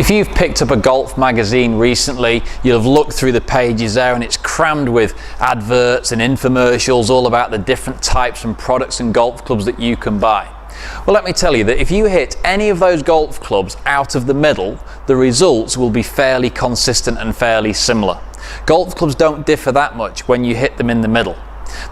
If you've picked up a golf magazine recently, you'll have looked through the pages there and it's crammed with adverts and infomercials all about the different types and products and golf clubs that you can buy. Well, let me tell you that if you hit any of those golf clubs out of the middle, the results will be fairly consistent and fairly similar. Golf clubs don't differ that much when you hit them in the middle.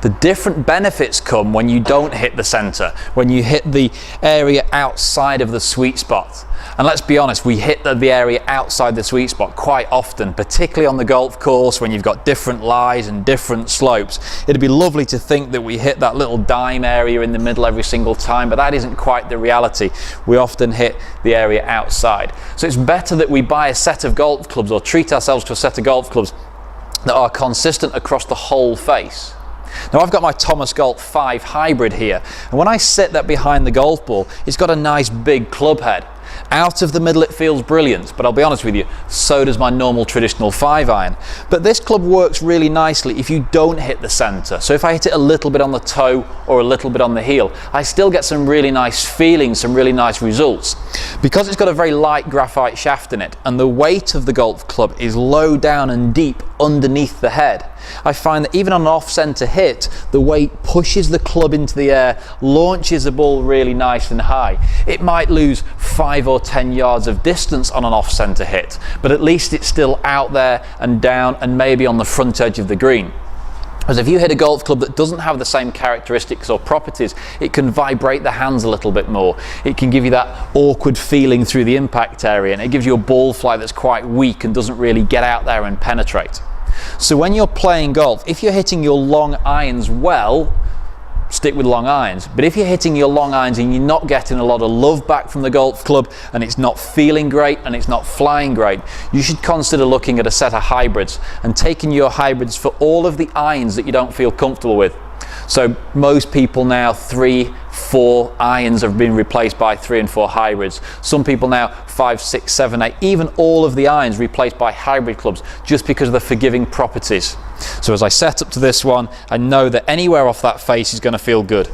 The different benefits come when you don't hit the centre, when you hit the area outside of the sweet spot. And let's be honest, we hit the area outside the sweet spot quite often, particularly on the golf course when you've got different lies and different slopes. It'd be lovely to think that we hit that little dime area in the middle every single time, but that isn't quite the reality. We often hit the area outside. So it's better that we buy a set of golf clubs or treat ourselves to a set of golf clubs that are consistent across the whole face. Now I've got my Thomas Golf 5 hybrid here, and when I sit that behind the golf ball, it's got a nice big club head. Out of the middle it feels brilliant, but I'll be honest with you, so does my normal traditional 5-iron. But this club works really nicely if you don't hit the centre. So if I hit it a little bit on the toe or a little bit on the heel, I still get some really nice feelings, some really nice results. Because it's got a very light graphite shaft in it, and the weight of the golf club is low down and deep underneath the head, I find that even on an off-centre hit, the weight pushes the club into the air, launches the ball really nice and high. It might lose 5 or 10 yards of distance on an off-centre hit, but at least it's still out there and down and maybe on the front edge of the green. Whereas if you hit a golf club that doesn't have the same characteristics or properties, it can vibrate the hands a little bit more. It can give you that awkward feeling through the impact area, and it gives you a ball flight that's quite weak and doesn't really get out there and penetrate. So when you're playing golf, if you're hitting your long irons well, stick with long irons. But if you're hitting your long irons and you're not getting a lot of love back from the golf club and it's not feeling great and it's not flying great, you should consider looking at a set of hybrids and taking your hybrids for all of the irons that you don't feel comfortable with. So most people now 3, 4 irons have been replaced by 3 and 4 hybrids. Some people now 5, 6, 7, 8, even all of the irons replaced by hybrid clubs just because of the forgiving properties. So as I set up to this one, I know that anywhere off that face is going to feel good.